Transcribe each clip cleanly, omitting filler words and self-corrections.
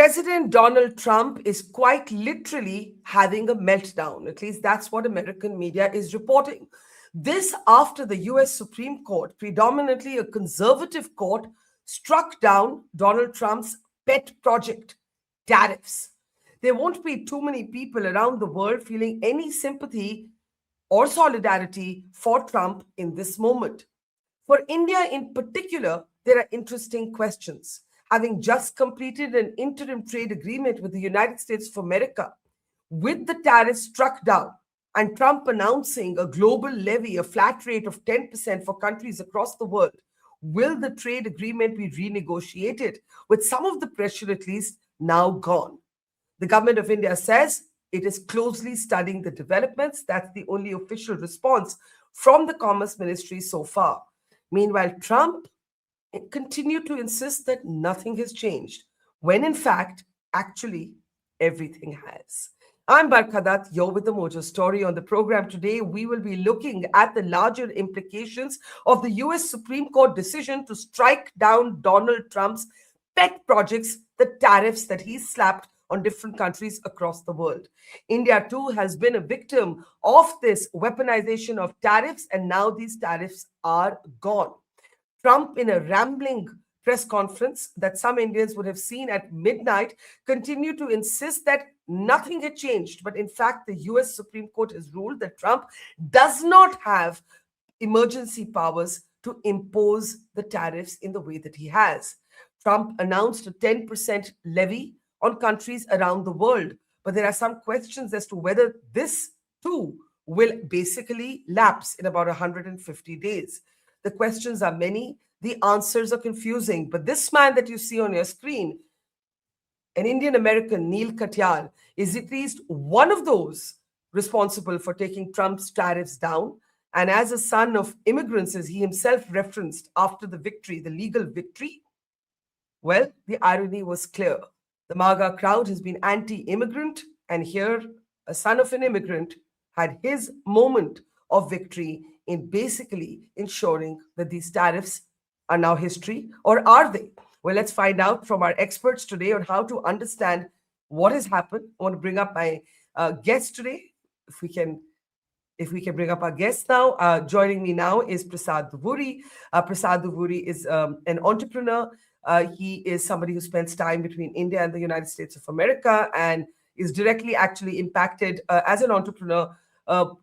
President Donald Trump is quite literally having a meltdown. At least that's what American media is reporting. This after the US Supreme Court, predominantly a conservative court, struck down Donald Trump's pet project, tariffs. There won't be too many people around the world feeling any sympathy or solidarity for Trump in this moment. For India in particular, there are interesting questions. Having just completed an interim trade agreement with the United States of America, with the tariffs struck down and Trump announcing a global levy, a flat rate of 10% for countries across the world, will the trade agreement be renegotiated, with some of the pressure at least now gone? The government of India says it is closely studying the developments. That's the only official response from the Commerce Ministry so far. Meanwhile, Trump continued to insist that nothing has changed, when in fact, actually, everything has. I'm Barkha Dutt. You're with the Mojo Story. On the program today, we will be looking at the larger implications of the US Supreme Court decision to strike down Donald Trump's pet projects, the tariffs that he slapped on different countries across the world. India, too, has been a victim of this weaponization of tariffs, and now these tariffs are gone. Trump, in a rambling press conference that some Indians would have seen at midnight, continued to insist that nothing had changed. But in fact, the US Supreme Court has ruled that Trump does not have emergency powers to impose the tariffs in the way that he has. Trump announced a 10% levy on countries around the world. But there are some questions as to whether this too will basically lapse in about 150 days. The questions are many, the answers are confusing. But this man that you see on your screen, an Indian American, Neal, Katyal, is at least one of those responsible for taking Trump's tariffs down. And as a son of immigrants, as he himself referenced after the victory, the legal victory, well, the irony was clear. The MAGA crowd has been anti-immigrant, and here a son of an immigrant had his moment of victory in basically ensuring that these tariffs are now history, or are they? Well, let's find out from our experts today on how to understand what has happened. I want to bring up my guest today. If we can bring up our guest now. Joining me now is Prasad Duvuri. Prasad Duvuri is an entrepreneur. He is somebody who spends time between India and the United States of America and is directly actually impacted as an entrepreneur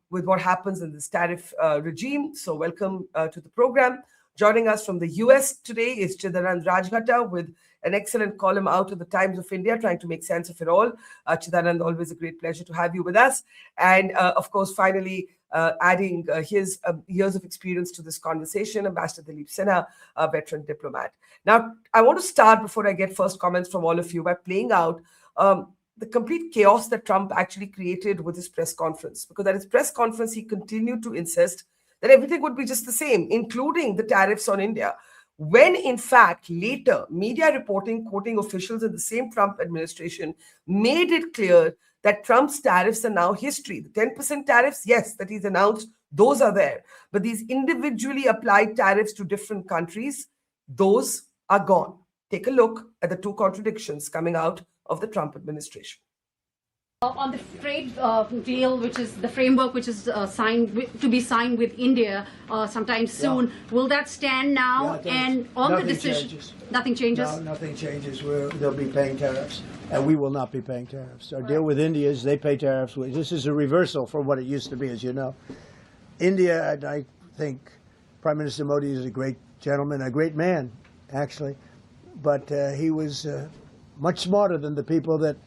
with what happens in this tariff regime. So welcome to the program. Joining us from the US today is Chidanand Rajghatta with an excellent column out of the Times of India, trying to make sense of it all. Chidanand, always a great pleasure to have you with us. And of course, finally, adding his years of experience to this conversation, Ambassador Dilip Sinha, a veteran diplomat. Now, I want to start, before I get first comments from all of you, by playing out the complete chaos that Trump actually created with his press conference. Because at his press conference, he continued to insist that everything would be just the same, including the tariffs on India. When in fact, later, media reporting, quoting officials in the same Trump administration, made it clear that Trump's tariffs are now history. The 10% tariffs, yes, that he's announced, those are there. But these individually applied tariffs to different countries, those are gone. Take a look at the two contradictions coming out of the Trump administration. On the trade deal, which is the framework which is to be signed with India sometime soon, will that stand now? Yeah, and on the decision, changes. Nothing changes? No, nothing changes. They'll be paying tariffs, and we will not be paying tariffs. Our deal with India is they pay tariffs. This is a reversal from what it used to be, as you know. India, I think Prime Minister Modi is a great gentleman, a great man, actually, but he was much smarter than the people that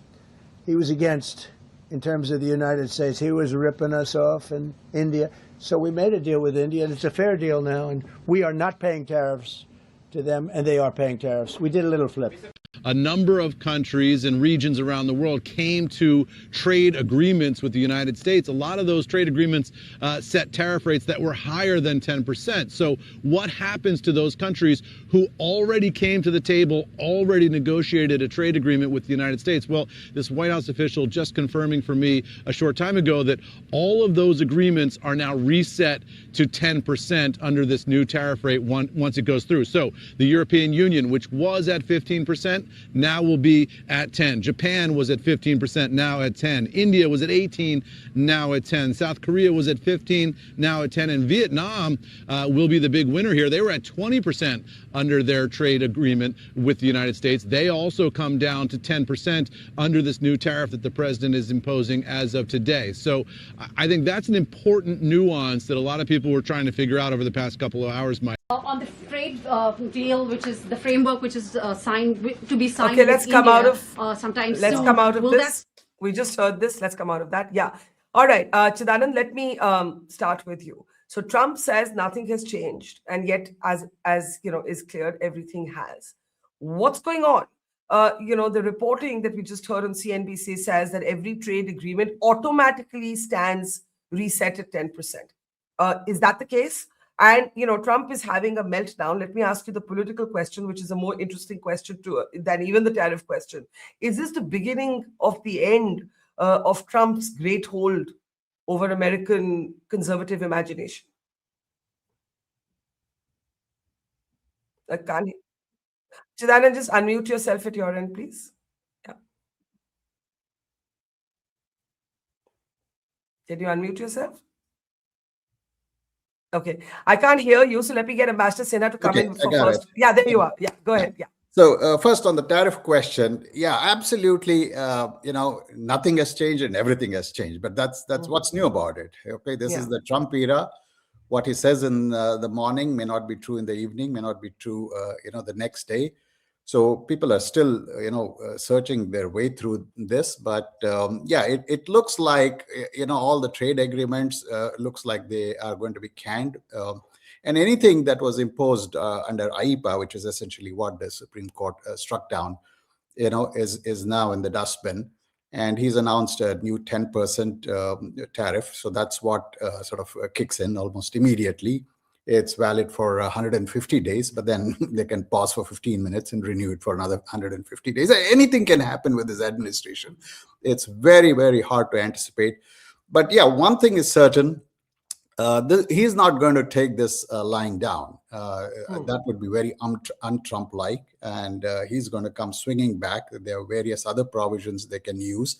he was against in terms of the United States. He was ripping us off in India. So we made a deal with India, and it's a fair deal now, and we are not paying tariffs to them, and they are paying tariffs. We did a little flip. A number of countries and regions around the world came to trade agreements with the United States. A lot of those trade agreements set tariff rates that were higher than 10%. So what happens to those countries who already came to the table, already negotiated a trade agreement with the United States? Well, this White House official just confirming for me a short time ago that all of those agreements are now reset to 10% under this new tariff rate once it goes through. So the European Union, which was at 15%, 15%, now will be at 10. Japan was at 15%, now at 10. India was at 18, now at 10. South Korea was at 15, now at 10. And Vietnam will be the big winner here. They were at 20% under their trade agreement with the United States. They also come down to 10% under this new tariff that the president is imposing as of today. So I think that's an important nuance that a lot of people were trying to figure out over the past couple of hours, Mike. On the trade deal, which is the framework which is to be signed Okay, with let's come India, out of sometime let's soon. come out of Will this. We just heard this. Let's come out of that. Yeah. All right, Chidanand, let me start with you. So Trump says nothing has changed, and yet, as you know, is clear, everything has. What's going on? The reporting that we just heard on CNBC says that every trade agreement automatically stands reset at 10%. Is that the case? And Trump is having a meltdown. Let me ask you the political question, which is a more interesting question than even the tariff question. Is this the beginning of the end of Trump's great hold over American conservative imagination? Can't he? Chidana, just unmute yourself at your end, please. Yeah. Can you unmute yourself? Okay, I can't hear you, so let me get Ambassador Sinha to come in for first. Yeah, there you are. Yeah, go ahead. Yeah. So first on the tariff question, yeah, absolutely. Nothing has changed and everything has changed, but that's what's new about it. Okay, this is the Trump era. What he says in the morning may not be true in the evening, may not be true, the next day. So people are still, searching their way through this. But it looks like, all the trade agreements looks like they are going to be canned. And anything that was imposed under IEPA, which is essentially what the Supreme Court struck down, is now in the dustbin. And he's announced a new 10% tariff. So that's what sort of kicks in almost immediately. It's valid for 150 days, but then they can pause for 15 minutes and renew it for another 150 days. Anything can happen with this administration. It's very, very hard to anticipate. But yeah, one thing is certain. He's not going to take this lying down. That would be very un-Trump-like, and he's going to come swinging back. There are various other provisions they can use.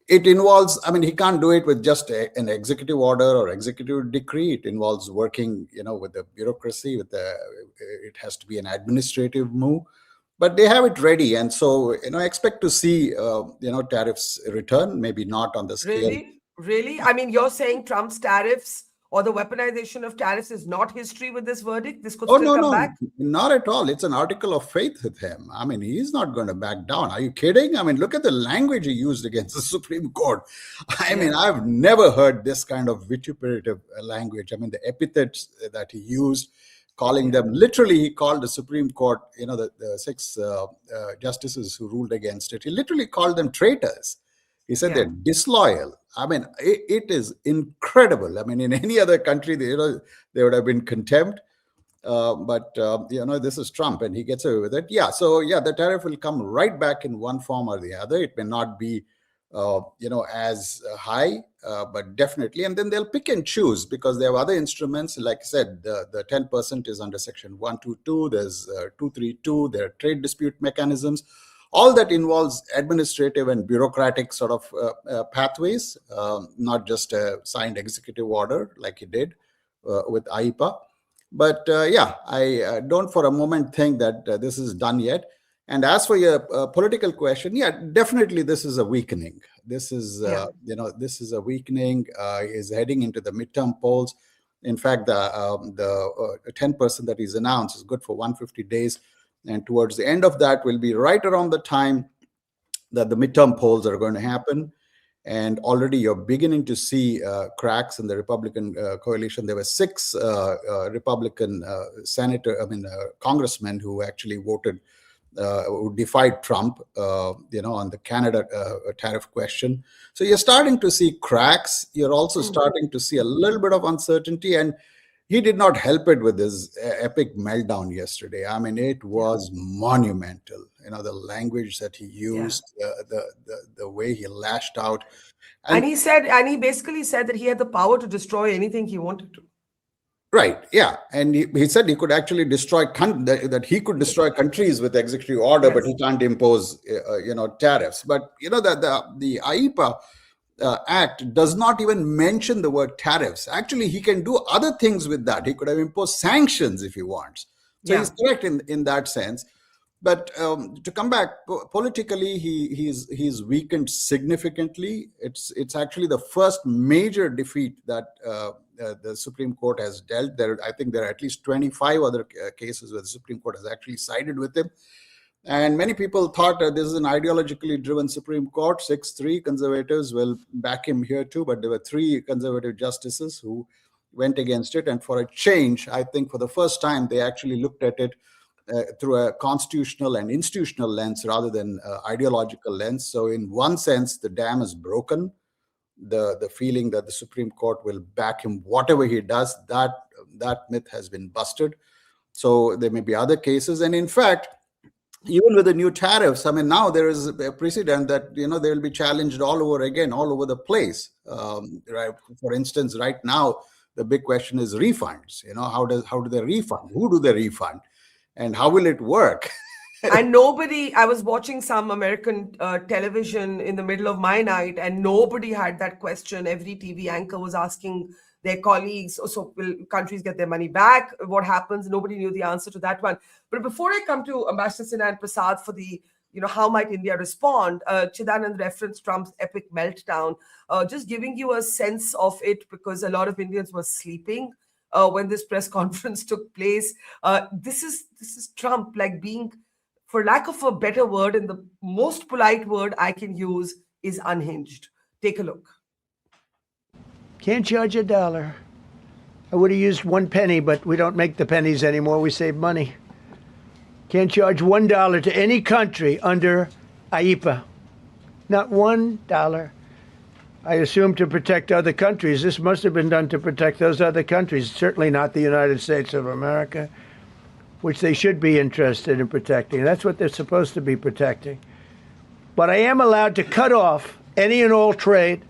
It involves, he can't do it with just an executive order or executive decree. It involves working, with the bureaucracy, it has to be an administrative move. But they have it ready, and so expect to see tariffs return. Maybe not on the scale. Really? You're saying Trump's tariffs or the weaponization of tariffs is not history with this verdict? This could still come back? Not at all. It's an article of faith with him. He's not going to back down. Are you kidding? Look at the language he used against the Supreme Court. I've never heard this kind of vituperative language. The epithets that he used, calling them, literally, he called the Supreme Court, the six justices who ruled against it, he literally called them traitors. He said they're disloyal. It is incredible. In any other country, there would have been contempt. But this is Trump, and he gets away with it. Yeah. So the tariff will come right back in one form or the other. It may not be, as high, but definitely. And then they'll pick and choose because they have other instruments. Like I said, the 10% is under Section 122. There's 232. There are trade dispute mechanisms. All that involves administrative and bureaucratic sort of pathways, not just a signed executive order like he did with IEPA. But I don't for a moment think that this is done yet. And as for your political question, definitely this is a weakening. This is, this is a weakening. He's heading into the midterm polls. In fact, the 10% that he's announced is good for 150 days. And towards the end of that will be right around the time that the midterm polls are going to happen. And already you're beginning to see cracks in the Republican coalition. There were 6 Republican congressmen who actually voted, who defied Trump, on the Canada tariff question. So you're starting to see cracks. You're also starting to see a little bit of uncertainty. And he did not help it with his epic meltdown yesterday. It was monumental. The language that he used, the way he lashed out. And he basically said that he had the power to destroy anything he wanted to. Right. Yeah. And he said he could actually destroy that he could destroy countries with executive order, but he can't impose tariffs. But that the IEPA Act does not even mention the word tariffs. Actually, he can do other things with that. He could have imposed sanctions if he wants. So Yeah. he's correct in that sense. But to come back politically, he's weakened significantly. It's actually the first major defeat that the Supreme Court has dealt. I think there are at least 25 other cases where the Supreme Court has actually sided with him. And many people thought this is an ideologically driven Supreme Court. 6-3 conservatives will back him here too, but there were 3 conservative justices who went against it. And for a change, I think for the first time, they actually looked at it through a constitutional and institutional lens rather than ideological lens. So in one sense, the dam is broken. The feeling that the Supreme Court will back him, whatever he does, that myth has been busted. So there may be other cases. And in fact, even with the new tariffs, I mean, now there is a precedent that, they will be challenged all over again, all over the place. Right? For instance, right now, the big question is refunds. How do they refund? Who do they refund? And how will it work? And I was watching some American television in the middle of my night, and nobody had that question. Every TV anchor was asking their colleagues, so will countries get their money back? What happens? Nobody knew the answer to that one. But before I come to Ambassador Sinha and Prasad for the, how might India respond, Chidanand referenced Trump's epic meltdown, just giving you a sense of it, because a lot of Indians were sleeping when this press conference took place. This is Trump, like, being, for lack of a better word, and the most polite word I can use is unhinged. Take a look. Can't charge $1. I would have used 1 penny, but we don't make the pennies anymore. We save money. Can't charge $1 to any country under IEPA. Not $1. I assume to protect other countries. This must have been done to protect those other countries, certainly not the United States of America, which they should be interested in protecting. That's what they're supposed to be protecting. But I am allowed to cut off any and all trade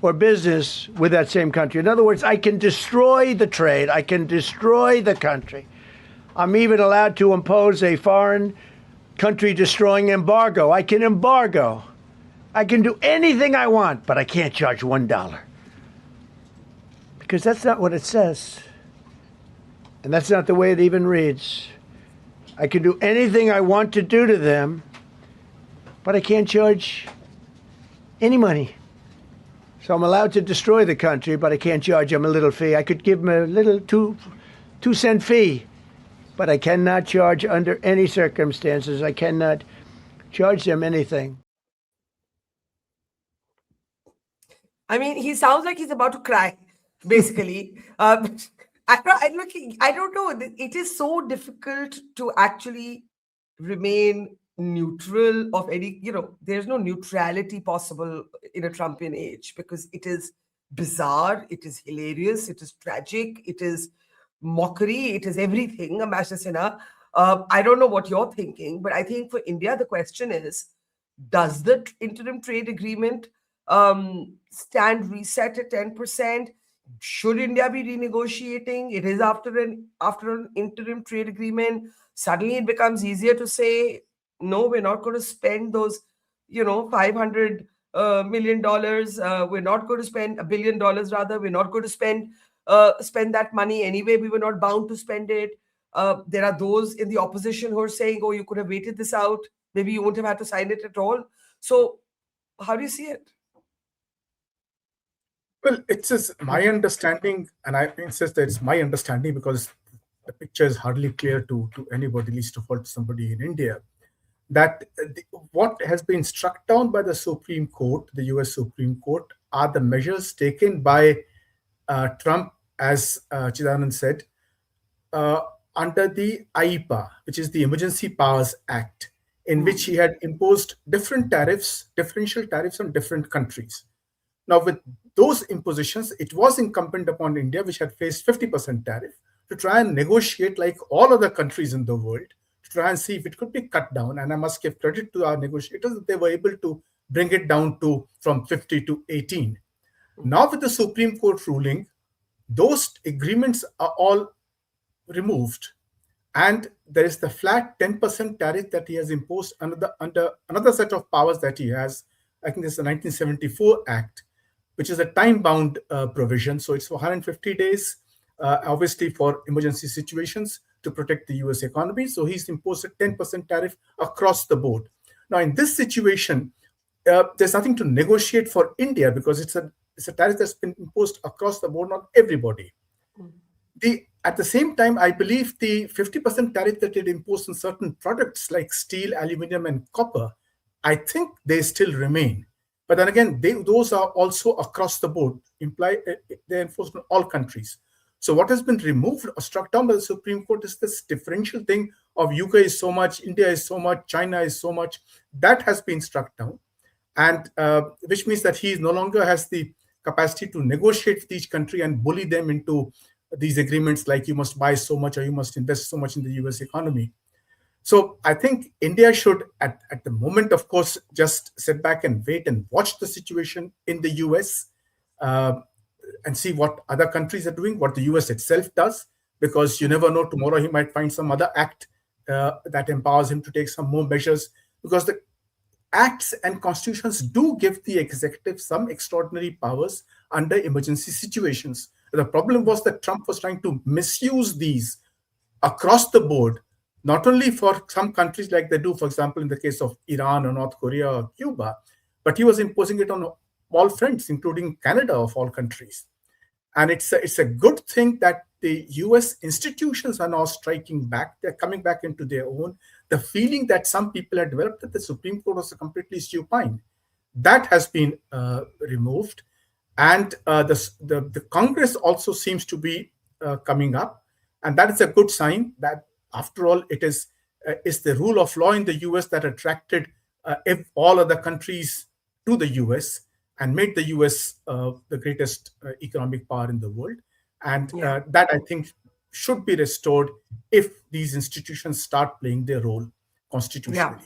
or business with that same country. In other words, I can destroy the trade. I can destroy the country. I'm even allowed to impose a foreign country destroying embargo. I can embargo. I can do anything I want, but I can't charge $1. Because that's not what it says. And that's not the way it even reads. I can do anything I want to do to them, but I can't charge any money. So I'm allowed to destroy the country, but I can't charge them a little fee. I could give them a little 2-cent fee, but I cannot charge under any circumstances. I cannot charge them anything. I mean, he sounds like he's about to cry, basically. I don't know. It is so difficult to actually remain neutral of any, there's no neutrality possible in a Trumpian age, because it is bizarre, it is hilarious, it is tragic, it is mockery, it is everything. Ambassador Sinha, I don't know what you're thinking, but I think for India, the question is, does the interim trade agreement stand reset at 10%? Should India be renegotiating? It is after an interim trade agreement. Suddenly it becomes easier to say, no, we're not going to spend those, $500 million. We're not going to spend $1 billion, rather. We're not going to spend that money anyway. We were not bound to spend it. There are those in the opposition who are saying, oh, you could have waited this out. Maybe you wouldn't have had to sign it at all. So how do you see it? Well, it's just my understanding, and I insist that it's my understanding because the picture is hardly clear to anybody, least of all to somebody in India, that what has been struck down by the Supreme Court, the US Supreme Court, are the measures taken by Trump, as Chidanand said, under the IEPA, which is the Emergency Powers Act, in which he had imposed differential tariffs on different countries. Now, with those impositions, it was incumbent upon India, which had faced 50% tariff, to try and negotiate like all other countries in the world, to try and see if it could be cut down. And I must give credit to our negotiators that they were able to bring it down from 50 to 18. Now, with the Supreme Court ruling, those agreements are all removed, and there is the flat 10% tariff that he has imposed under another set of powers that he has. I think this is the 1974 Act, which is a time-bound provision. So it's for 150 days, obviously for emergency situations to protect the US economy. So he's imposed a 10% tariff across the board. Now, in this situation, there's nothing to negotiate for India because it's a tariff that's been imposed across the board, not everybody. At the same time, I believe the 50% tariff that it imposed on certain products like steel, aluminum, and copper, I think they still remain. But then again, those are also across the board, they're enforced in all countries. So what has been removed or struck down by the Supreme Court is this differential thing of UK is so much, India is so much, China is so much. That has been struck down, and which means that he no longer has the capacity to negotiate with each country and bully them into these agreements like you must buy so much or you must invest so much in the US economy. So I think India should, at the moment, of course, just sit back and wait and watch the situation in the US and see what other countries are doing, what the US itself does, because you never know, tomorrow he might find some other act that empowers him to take some more measures, because the acts and constitutions do give the executive some extraordinary powers under emergency situations. The problem was that Trump was trying to misuse these across the board, not only for some countries like they do, for example, in the case of Iran or North Korea or Cuba, but he was imposing it on all fronts, including Canada of all countries. And it's a good thing that the US institutions are now striking back. They're coming back into their own. The feeling that some people had developed that the Supreme Court was completely supine, that has been removed. And the Congress also seems to be coming up. And that is a good sign that, after all, it is the rule of law in the US that attracted all other countries to the US and made the US the greatest economic power in the world. And that, I think, should be restored if these institutions start playing their role constitutionally. Yeah.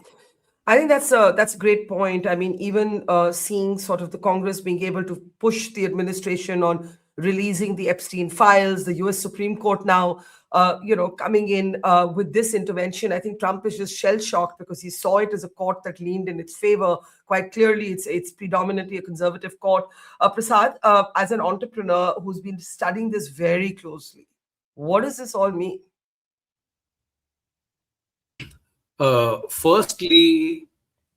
I think that's a great point. I mean, even seeing sort of the Congress being able to push the administration on releasing the Epstein files, the US Supreme Court now, coming in with this intervention. I think Trump is just shell-shocked because he saw it as a court that leaned in its favor. Quite clearly, it's predominantly a conservative court. Prasad, as an entrepreneur who's been studying this very closely, what does this all mean? Firstly,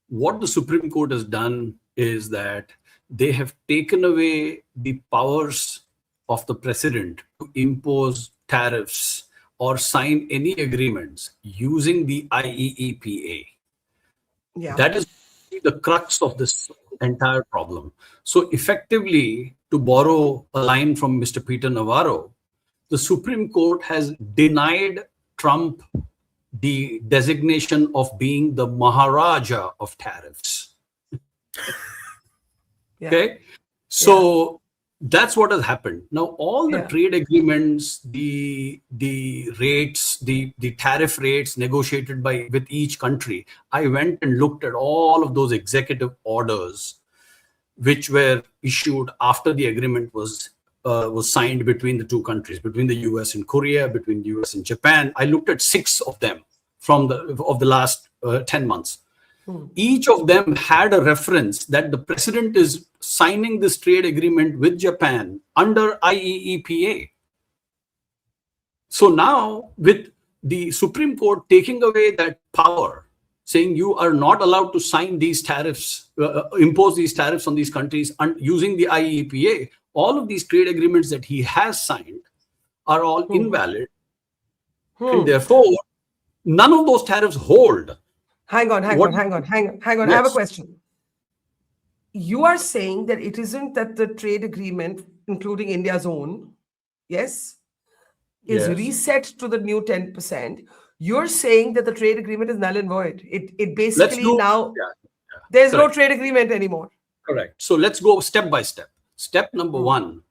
what the Supreme Court has done is that they have taken away the powers of the president to impose tariffs or sign any agreements using the IEEPA. Yeah. That is the crux of this entire problem. So effectively, to borrow a line from Mr. Peter Navarro, the Supreme Court has denied Trump the designation of being the Maharaja of tariffs. Okay, so that's what has happened. Now, all the trade agreements, the rates, the tariff rates negotiated with each country, I went and looked at all of those executive orders which were issued after the agreement was signed between the two countries, between the US and Korea, between the US and Japan. I looked at 6 of them of the last 10 months. Each of them had a reference that the president is signing this trade agreement with Japan under IEEPA. So now, with the Supreme Court taking away that power, saying you are not allowed to sign these tariffs, impose these tariffs on these countries using the IEEPA, all of these trade agreements that he has signed are all invalid. And therefore, none of those tariffs hold. Hang on. Yes. I have a question. You are saying that it isn't that the trade agreement, including India's own, is reset to the new 10%. You're saying that the trade agreement is null and void. It basically there's no trade agreement anymore. Correct. So let's go step by step. Step number 1,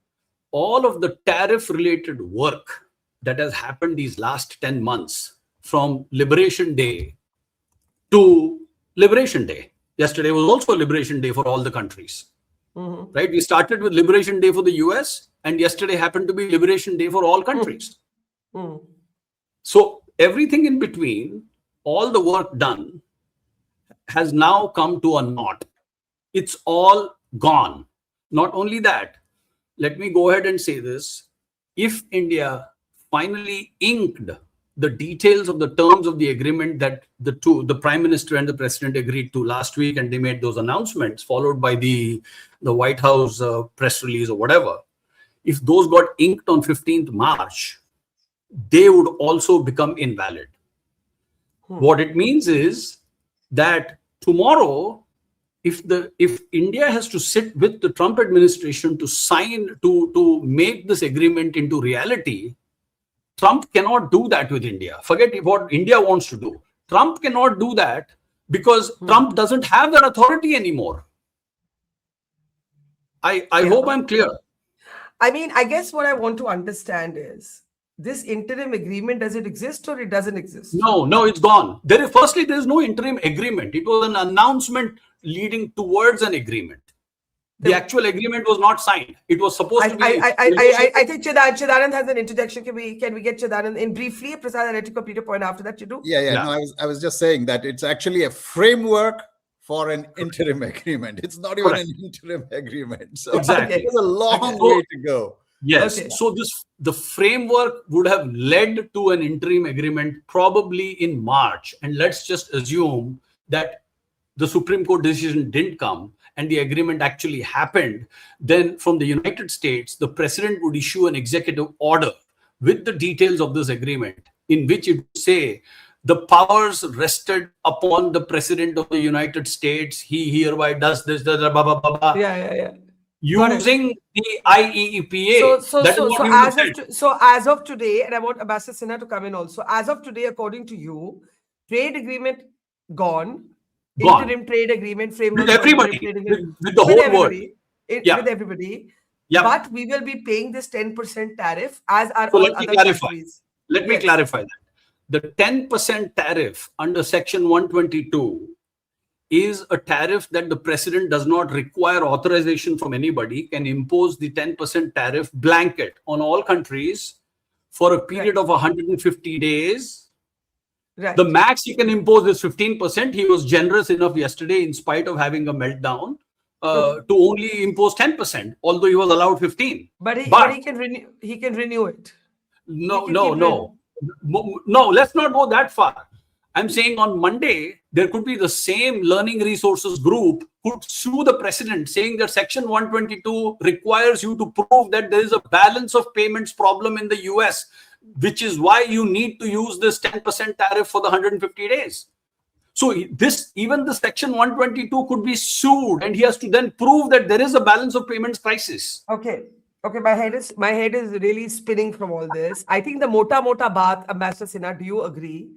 all of the tariff-related work that has happened these last 10 months, from Liberation Day to Liberation Day. Yesterday was also a Liberation Day for all the countries. right? We started with Liberation Day for the US, and yesterday happened to be Liberation Day for all countries. So everything in between, all the work done, has now come to a knot. It's all gone. Not only that, let me go ahead and say this. If India finally inked the details of the terms of the agreement that the Prime Minister and the President agreed to last week, and they made those announcements, followed by the White House press release or whatever, if those got inked on 15th March, they would also become invalid. What it means is that tomorrow, if India has to sit with the Trump administration to sign, to make this agreement into reality, Trump cannot do that with India. Forget what India wants to do. Trump cannot do that because Trump doesn't have that authority anymore. I hope I'm clear. I mean, I guess what I want to understand is, this interim agreement, does it exist or it doesn't exist? No, it's gone. Firstly, there is no interim agreement. It was an announcement leading towards an agreement. The actual agreement was not signed. It was supposed to be. I think Chidanand has an interjection. Can we get Chidanand in briefly? Prasad, I'll let you complete your point after that. You do? Yeah. No, I was just saying that it's actually a framework for an interim agreement. It's not even an interim agreement. So exactly. There's a long way to go. Yes. Okay. So the framework would have led to an interim agreement probably in March. And let's just assume that the Supreme Court decision didn't come and the agreement actually happened. Then from the United States, the president would issue an executive order with the details of this agreement, in which it would say the powers rested upon the president of the United States. He hereby does this, blah, blah, blah, blah, blah. Yeah. Using the IEEPA. So as of today, and I want Ambassador Sinha to come in also. As of today, according to you, trade agreement gone. Interim trade agreement framework with everybody, with the whole world. With everybody. Yeah. But we will be paying this 10% tariff as are all other countries. Let me clarify that. The 10% tariff under Section 122 is a tariff that the president does not require authorization from anybody, can impose the 10% tariff blanket on all countries for a period of 150 days. Right. The max he can impose is 15%. He was generous enough yesterday, in spite of having a meltdown, to only impose 10%, although he was allowed 15%. But he can renew it. No. Let's not go that far. I'm saying on Monday, there could be the same learning resources group could sue the president, saying that Section 122 requires you to prove that there is a balance of payments problem in the US, which is why you need to use this 10% tariff for the 150 days. So even the Section 122 could be sued, and he has to then prove that there is a balance of payments crisis. Okay, my head is really spinning from all this. I think the mota baat, Ambassador Sinha, do you agree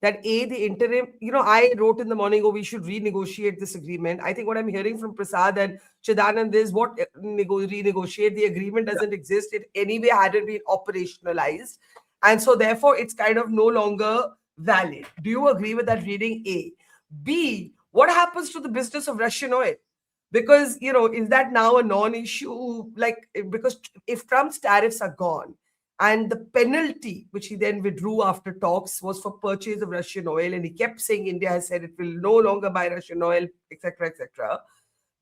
that the interim, I wrote in the morning, we should renegotiate this agreement. I think what I'm hearing from Prasad and Chidanand is what renegotiate. The agreement doesn't exist. It anyway hadn't been operationalized. And so therefore it's kind of no longer valid. Do you agree with that reading? A. B, what happens to the business of Russian oil? Because, is that now a non-issue? Because if Trump's tariffs are gone, and the penalty, which he then withdrew after talks, was for purchase of Russian oil. And he kept saying India has said it will no longer buy Russian oil, etc., etc.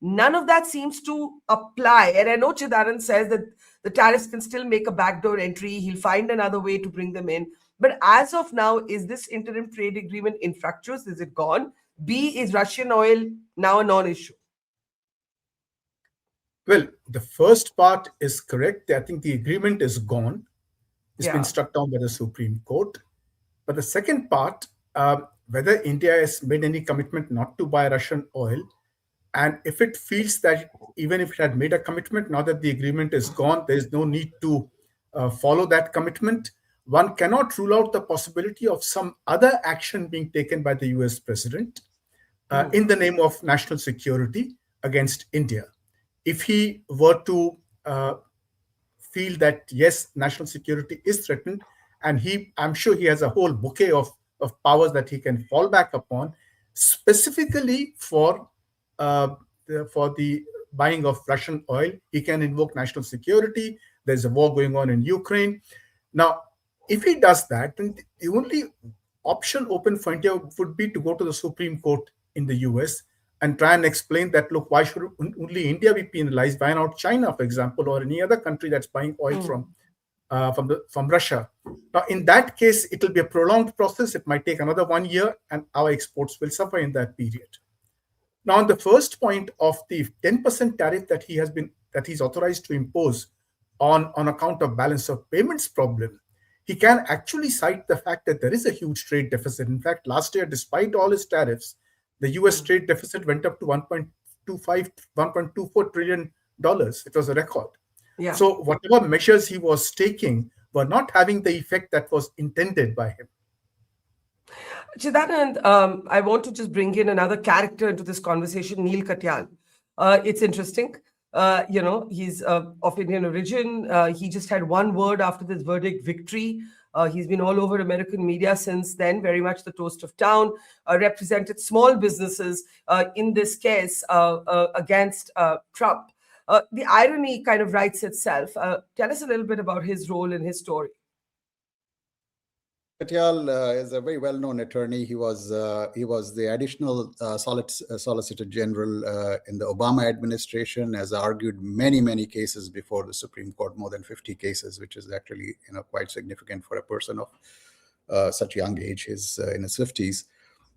None of that seems to apply. And I know Chidanand says that the tariffs can still make a backdoor entry. He'll find another way to bring them in. But as of now, is this interim trade agreement infructuous? Is it gone? B, is Russian oil now a non-issue? Well, the first part is correct. I think the agreement is gone. It's been struck down by the Supreme Court. But the second part, whether India has made any commitment not to buy Russian oil, and if it feels that even if it had made a commitment, now that the agreement is gone, there is no need to follow that commitment, one cannot rule out the possibility of some other action being taken by the US president in the name of national security against India. If he were to feel that, yes, national security is threatened, and I'm sure he has a whole bouquet of powers that he can fall back upon, specifically for the buying of Russian oil. He can invoke national security. There's a war going on in Ukraine. Now, if he does that, then the only option open for India would be to go to the Supreme Court in the US and try and explain that, look, why should only India be penalized? Why not China, for example, or any other country that's buying oil from Russia? Now, in that case, it will be a prolonged process. It might take another 1 year, and our exports will suffer in that period. Now, on the first point of the 10% tariff that he's authorized to impose on account of balance of payments problem, he can actually cite the fact that there is a huge trade deficit. In fact, last year, despite all his tariffs, the US trade deficit went up to $1.24 trillion. It was a record. Yeah. So whatever measures he was taking were not having the effect that was intended by him. Chidanand, I want to just bring in another character into this conversation, Neal Katyal. It's interesting. He's of Indian origin. He just had one word after this verdict, victory. He's been all over American media since then, very much the toast of town, represented small businesses in this case against Trump. The irony kind of writes itself. Tell us a little bit about his role in his story. Katyal is a very well-known attorney. He was the additional Solicitor General in the Obama administration, has argued many cases before the Supreme Court, more than 50 cases, which is actually quite significant for a person of such young age. He's in his 50s,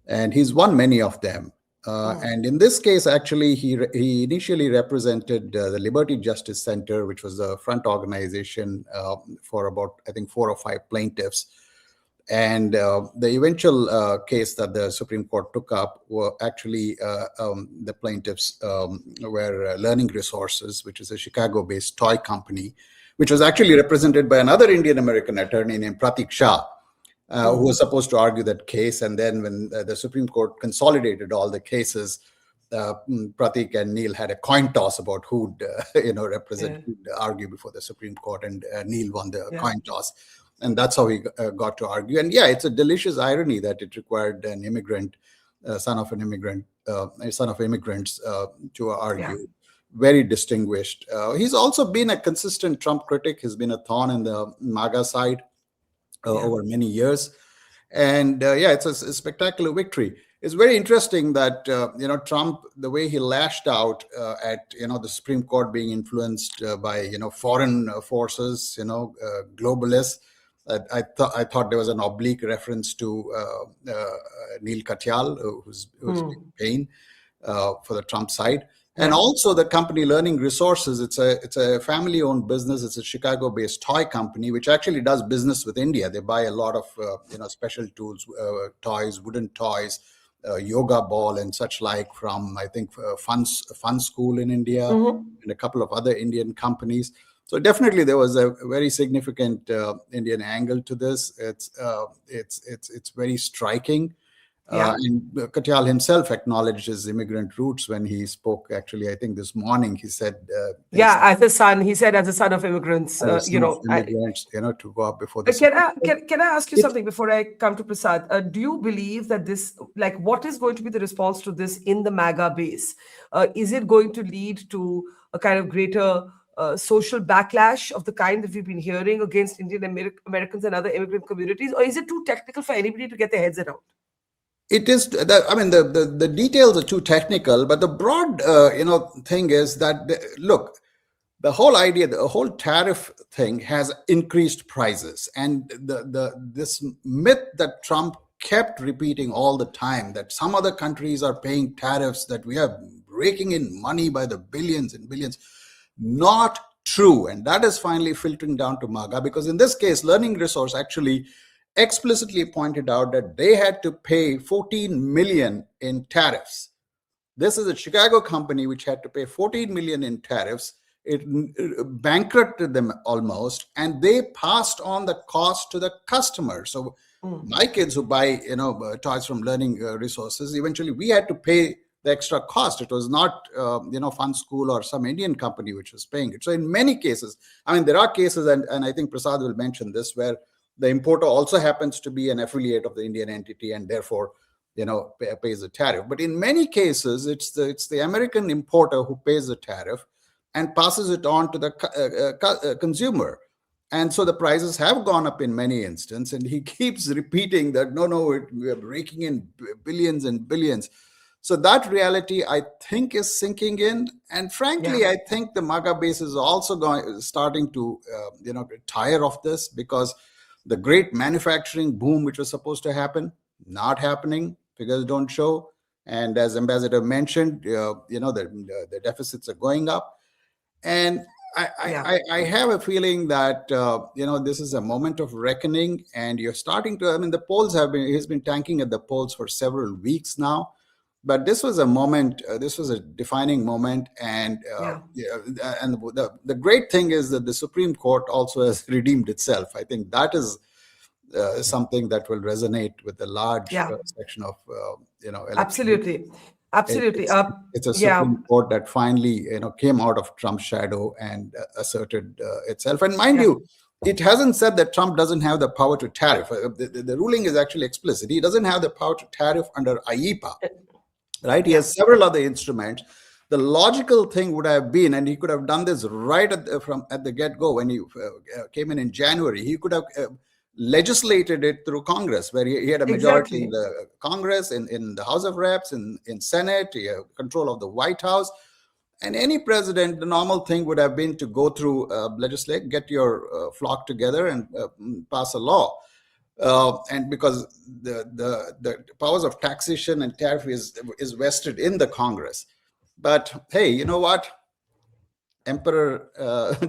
and he's won many of them. And in this case, actually, he initially represented the Liberty Justice Center, which was the front organization for about, I think, 4 or 5 plaintiffs. And the eventual case that the Supreme Court took up were actually the plaintiffs were Learning Resources, which is a Chicago-based toy company, which was actually represented by another Indian-American attorney named Pratik Shah, who was supposed to argue that case. And then when the Supreme Court consolidated all the cases, Pratik and Neal had a coin toss about who'd who'd argue before the Supreme Court, and Neal won the coin toss. And that's how he got to argue. And it's a delicious irony that it required an immigrant, son of immigrants, to argue. Yeah. Very distinguished. He's also been a consistent Trump critic. He's been a thorn in the MAGA side over many years. And it's a spectacular victory. It's very interesting that Trump, the way he lashed out at the Supreme Court being influenced by foreign forces, globalists. I thought there was an oblique reference to Neal Katyal, who's in pain for the Trump side, and also the company Learning Resources. It's a family-owned business. It's a Chicago-based toy company which actually does business with India. They buy a lot of special tools, toys, wooden toys, yoga ball and such like from, I think, Fun School in India and a couple of other Indian companies. So definitely there was a very significant Indian angle to this. It's very striking. And Katyal himself acknowledged his immigrant roots when he spoke. Actually, I think this morning he said, as a son, he said, as a son of immigrants, to go up before the. Can I ask you something before I come to Prasad? Do you believe that this, what is going to be the response to this in the MAGA base? Is it going to lead to a kind of greater social backlash of the kind that we've been hearing against Indian Americans and other immigrant communities, or is it too technical for anybody to get their heads around? It is. The details are too technical, but the broad, thing is that the whole idea, the whole tariff thing has increased prices, and this myth that Trump kept repeating all the time that some other countries are paying tariffs, that we are raking in money by the billions and billions. Not true. And that is finally filtering down to MAGA, because in this case, Learning Resource actually explicitly pointed out that they had to pay $14 million in tariffs. This is a Chicago company which had to pay $14 million in tariffs. It bankrupted them almost, and they passed on the cost to the customer. So my kids who buy toys from Learning Resources, eventually we had to pay the extra cost. It was not, Fun School or some Indian company which was paying it. So in many cases, there are cases, and I think Prasad will mention this, where the importer also happens to be an affiliate of the Indian entity, and therefore, pays the tariff. But in many cases, it's the American importer who pays the tariff and passes it on to the consumer. And so the prices have gone up in many instances, and he keeps repeating that, no, we are raking in billions and billions. So that reality, I think, is sinking in. And frankly, I think the MAGA base is also starting to, tire of this, because the great manufacturing boom, which was supposed to happen, not happening. Figures don't show. And as Ambassador mentioned, the deficits are going up. And I have a feeling that, this is a moment of reckoning, and you're starting to, the polls he's been tanking at the polls for several weeks now. But this was a moment, this was a defining moment. And and the great thing is that the Supreme Court also has redeemed itself. I think that is something that will resonate with a large section of, Absolutely. It's a Supreme Court that finally, came out of Trump's shadow and asserted itself. And mind you, it hasn't said that Trump doesn't have the power to tariff. The ruling is actually explicit. He doesn't have the power to tariff under IEEPA, right? He has several other instruments. The logical thing would have been, and he could have done this right at the get-go when he came in January, he could have legislated it through Congress, where he had a majority in the Congress, in the House of Reps, in Senate, he had control of the White House. And any president, the normal thing would have been to go through legislate, get your flock together and pass a law. And because the powers of taxation and tariff is vested in the Congress. But hey, you know what? Emperor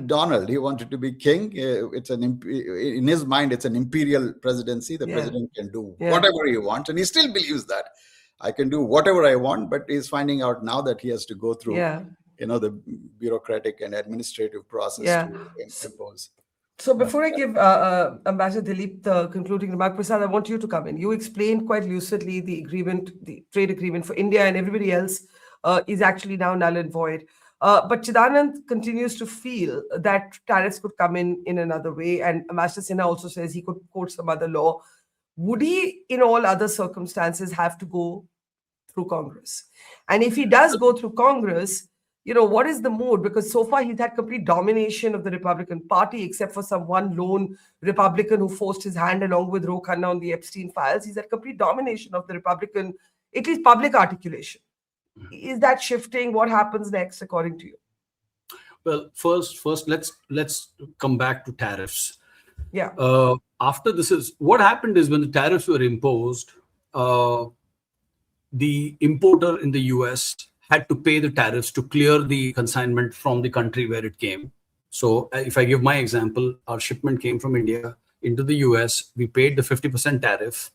Donald, he wanted to be king. In his mind, it's an imperial presidency. The president can do whatever he wants, and he still believes that I can do whatever I want. But he's finding out now that he has to go through, the bureaucratic and administrative process to impose. So before I give Ambassador Dilip the concluding remark, Prasad, I want you to come in. You explained quite lucidly the trade agreement for India and everybody else is actually now null and void. But Chidanand continues to feel that tariffs could come in another way. And Ambassador Sinha also says he could quote some other law. Would he, in all other circumstances, have to go through Congress? And if he does go through Congress, what is the mood? Because so far he's had complete domination of the Republican Party, except for some one lone Republican who forced his hand along with Ro Khanna on the Epstein files. He's had complete domination of the Republican, at least public articulation. Is that shifting? What happens next, according to you? Well, first, let's come back to tariffs. Yeah. After this is what happened is when the tariffs were imposed, the importer in the US had to pay the tariffs to clear the consignment from the country where it came. So if I give my example, our shipment came from India into the US. We paid the 50% tariff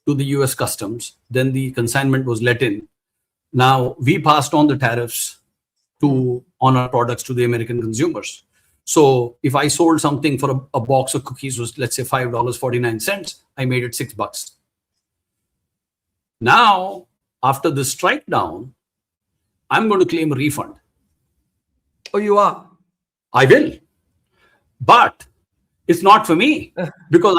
to the US customs. Then the consignment was let in. Now we passed on the tariffs on our products to the American consumers. So if I sold something for a box of cookies was, let's say, $5.49, I made it $6. Now, after the strike down, I'm going to claim a refund. Oh, you are? I will. But it's not for me because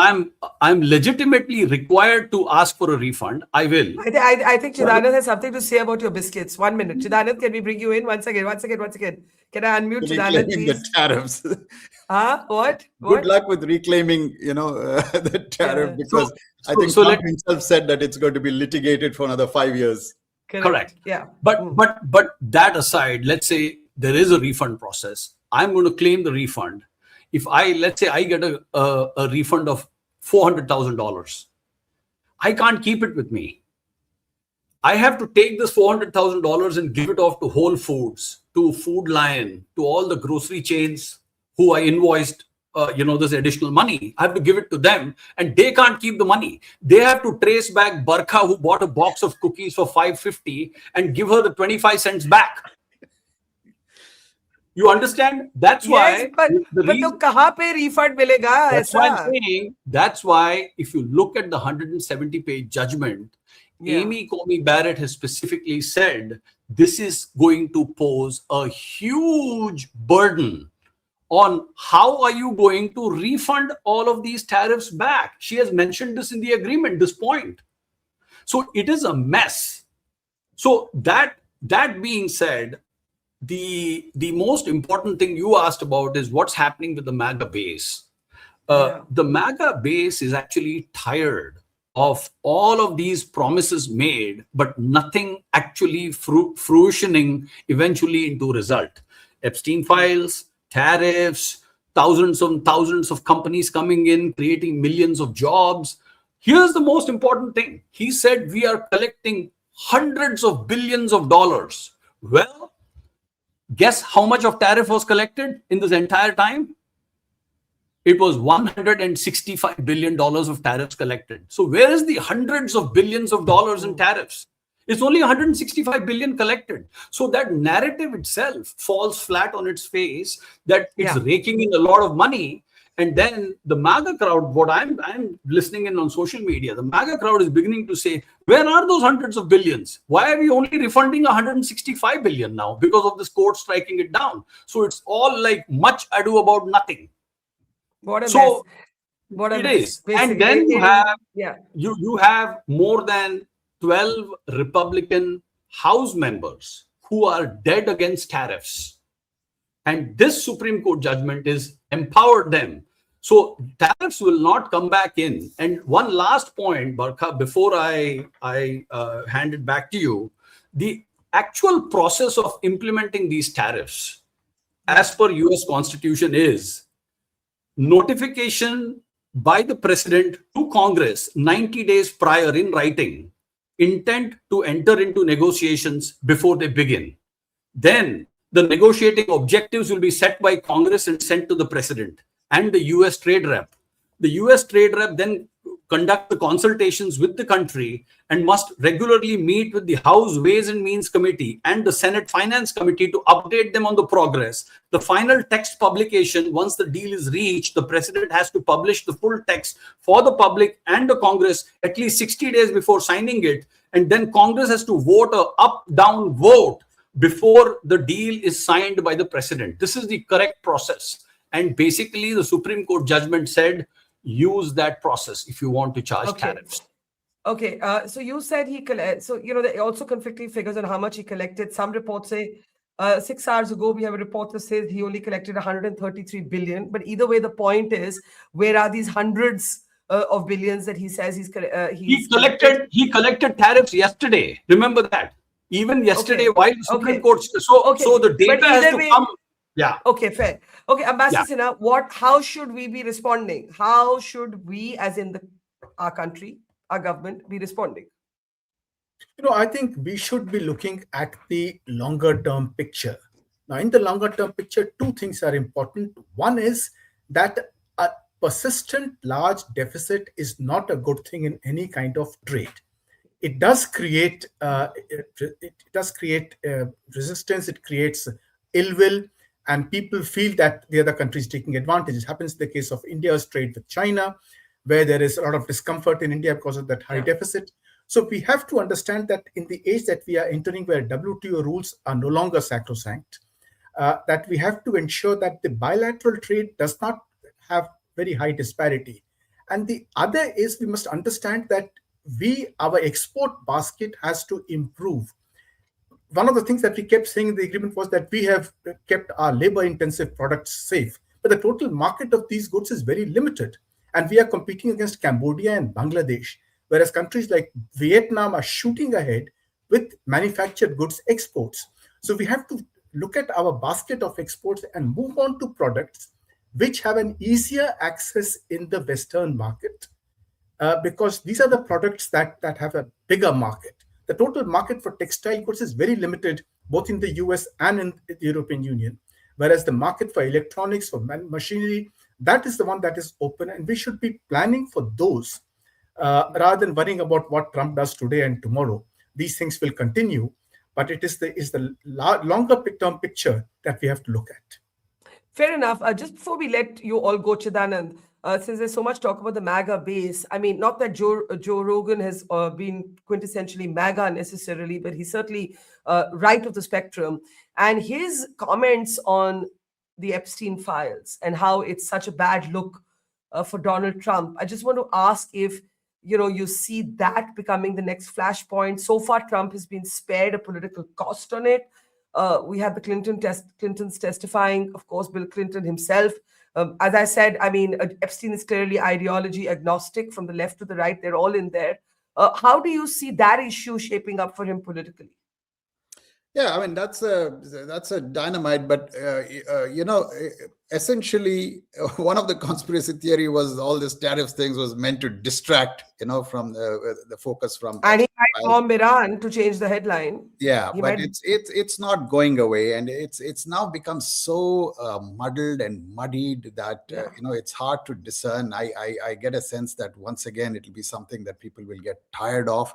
I'm legitimately required to ask for a refund. I will. I think Chidanand has something to say about your biscuits. 1 minute. Chidanand, can we bring you in? Once again. Can I unmute Chidanand, please? The tariffs. What? Good luck with reclaiming, the tariff, because I think Trump himself said that it's going to be litigated for another 5 years. Correct. Yeah. But that aside, let's say there is a refund process. I'm going to claim the refund. If let's say I get a refund of $400,000, I can't keep it with me. I have to take this $400,000 and give it off to Whole Foods, to Food Lion, to all the grocery chains who I invoiced, this additional money. I have to give it to them, and they can't keep the money. They have to trace back Barkha, who bought a box of cookies for $5.50, and give her the 25 cents back. You understand? That's why. But kahan pe refund milega? That's why I'm saying. That's why if you look at the 170-page judgment, Amy Coney Barrett has specifically said this is going to pose a huge burden on how are you going to refund all of these tariffs back. She has mentioned this in the agreement, this point. So it is a mess. So that being said, the most important thing you asked about is what's happening with the MAGA base. The MAGA base is actually tired of all of these promises made, but nothing actually fruitioning eventually into result. Epstein files, tariffs, thousands of companies coming in, creating millions of jobs. Here's the most important thing. He said we are collecting hundreds of billions of dollars. Well, guess how much of tariff was collected in this entire time? It was $165 billion of tariffs collected. So where is the hundreds of billions of dollars in tariffs? It's only 165 billion collected. So that narrative itself falls flat on its face, that it's raking in a lot of money. And then the MAGA crowd, what I'm listening in on social media, the MAGA crowd is beginning to say, where are those hundreds of billions? Why are we only refunding 165 billion now because of this court striking it down? So it's all like much ado about nothing. What a so mess. What a it mess, is. basically. And then you have yeah. you have more than 12 Republican House members who are dead against tariffs. And this Supreme Court judgment is empowered them. So tariffs will not come back in. And one last point, Barkha, before I hand it back to you, the actual process of implementing these tariffs, as per US Constitution, is notification by the president to Congress 90 days prior in writing, intent to enter into negotiations before they begin. Then the negotiating objectives will be set by Congress and sent to the president and the US trade rep. The US trade rep then conduct the consultations with the country and must regularly meet with the House Ways and Means Committee and the Senate Finance Committee to update them on the progress. The final text publication, once the deal is reached, the president has to publish the full text for the public and the Congress at least 60 days before signing it. And then Congress has to vote a up-down vote before the deal is signed by the president. This is the correct process. And basically, the Supreme Court judgment said, use that process if you want to charge tariffs. Okay, so you said so, there are also conflicting figures on how much he collected. Some reports say 6 hours ago, we have a report that says he only collected 133 billion. But either way, the point is, where are these hundreds of billions that he says he's collected? He collected tariffs yesterday. Remember that. Even yesterday, while the Supreme Court. So the data has to come. Yeah. Okay, fair. Okay, Ambassador Sinha, how should we be responding? How should we, as in our country, our government, be responding? I think we should be looking at the longer term picture. Now, in the longer term picture, two things are important. One is that a persistent large deficit is not a good thing in any kind of trade. It does create resistance. It creates ill will, and people feel that the other country is taking advantage. It happens in the case of India's trade with China, where there is a lot of discomfort in India because of that high deficit. So we have to understand that in the age that we are entering, where WTO rules are no longer sacrosanct, that we have to ensure that the bilateral trade does not have very high disparity. And the other is, we must understand that our export basket has to improve. One of the things that we kept saying in the agreement was that we have kept our labor-intensive products safe, but the total market of these goods is very limited. And we are competing against Cambodia and Bangladesh, whereas countries like Vietnam are shooting ahead with manufactured goods exports. So we have to look at our basket of exports and move on to products which have an easier access in the Western market, because these are the products that have a bigger market. The total market for textile goods is very limited, both in the US and in the European Union, whereas the market for electronics, for machinery, that is the one that is open, and we should be planning for those rather than worrying about what Trump does today and tomorrow. These things will continue, but it is the longer term picture that we have to look at. Fair enough. Just before we let you all go, Chidanand, since there's so much talk about the MAGA base, I mean, not that Joe Rogan has been quintessentially MAGA necessarily, but he's certainly right of the spectrum. And his comments on the Epstein files and how it's such a bad look for Donald Trump, I just want to ask if you see that becoming the next flashpoint. So far, Trump has been spared a political cost on it. We have the Clintons testifying, of course, Bill Clinton himself. As I said, I mean, Epstein is clearly ideology agnostic from the left to the right. They're all in there. How do you see that issue shaping up for him politically? Yeah, I mean that's a dynamite, but essentially one of the conspiracy theory was all this tariffs things was meant to distract from the focus from. And he might bomb Iran to change the headline. Yeah, but it's not going away, and it's now become so muddled and muddied that it's hard to discern. I get a sense that once again it'll be something that people will get tired of.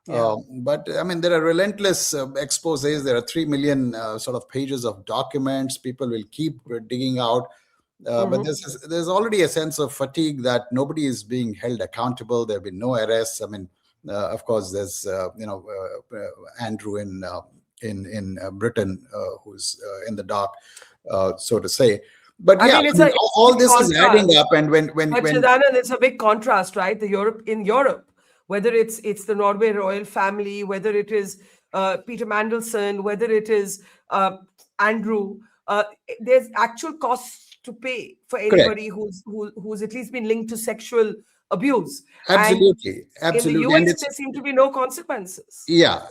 But I mean, there are relentless exposés. There are 3 million sort of pages of documents. People will keep digging out. But there's already a sense of fatigue that nobody is being held accountable. There have been no arrests. I mean, of course, there's Andrew in Britain who's in the dark, so to say. But all this is adding up, and when Chidanand, it's a big contrast, right? In Europe. Whether it's the Norway royal family, whether it is Peter Mandelson, whether it is Andrew, there's actual costs to pay for anybody who's at least been linked to sexual abuse. Absolutely. In the US, there seem to be no consequences. Yeah,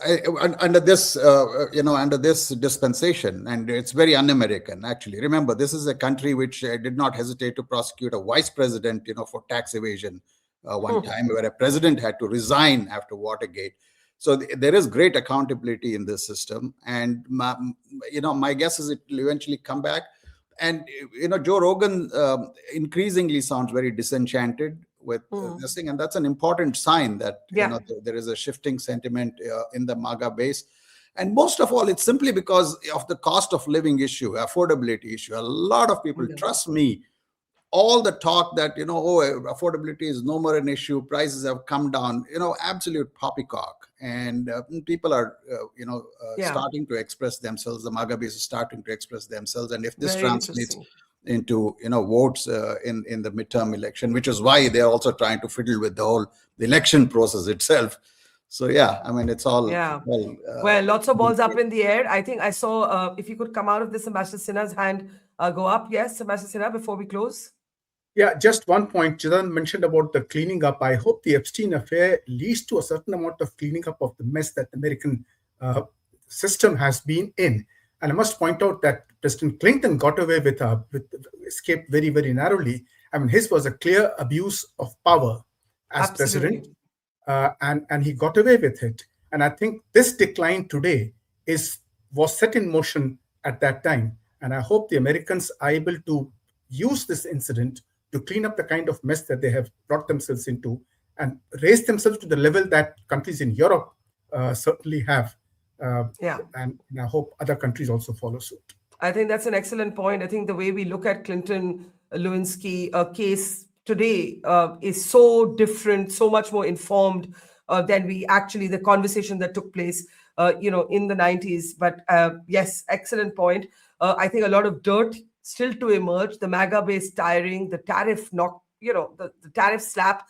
under this dispensation, and it's very un-American. Actually, remember, this is a country which did not hesitate to prosecute a vice president, for tax evasion. One time where a president had to resign after Watergate. So there is great accountability in this system. And, my guess is it will eventually come back. And, Joe Rogan increasingly sounds very disenchanted with this thing. And that's an important sign that there is a shifting sentiment in the MAGA base. And most of all, it's simply because of the cost of living issue, affordability issue. A lot of people, trust me, all the talk that, affordability is no more an issue, prices have come down, absolute poppycock. And people are, starting to express themselves. The MAGA base is starting to express themselves. And if this translates into, votes in the midterm election, which is why they're also trying to fiddle with the whole election process itself. So, I mean, it's all. Well, lots of balls up in the air. I think I saw, if you could come out of this, Ambassador Sinha's hand go up. Yes, Ambassador Sinha, before we close. Yeah, just one point. Chidan mentioned about the cleaning up. I hope the Epstein affair leads to a certain amount of cleaning up of the mess that the American system has been in. And I must point out that President Clinton got away with escaped very, very narrowly. I mean, his was a clear abuse of power as president, and he got away with it. And I think this decline today was set in motion at that time. And I hope the Americans are able to use this incident to clean up the kind of mess that they have brought themselves into and raise themselves to the level that countries in Europe certainly have. And I hope other countries also follow suit. I think that's an excellent point. I think the way we look at Clinton-Lewinsky case today is so different, so much more informed than the conversation that took place, in the 90s. But yes, excellent point. I think a lot of dirt still to emerge. The MAGA base tiring, the tariff the tariff slap.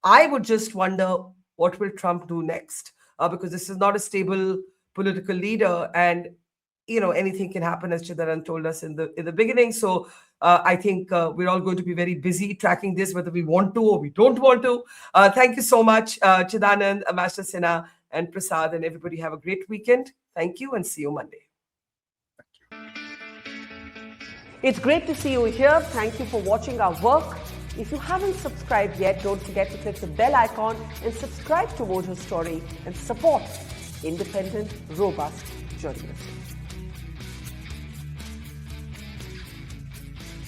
I would just wonder what will Trump do next, because this is not a stable political leader, and anything can happen, as Chidanand told us in the beginning. So I think we're all going to be very busy tracking this, whether we want to or we don't want to. Thank you so much, Chidanand, Ambassador Sinha, and Prasad, and everybody. Have a great weekend. Thank you, and see you Monday. It's great to see you here. Thank you for watching our work. If you haven't subscribed yet, don't forget to click the bell icon and subscribe to Mojo Story and support independent, robust journalism.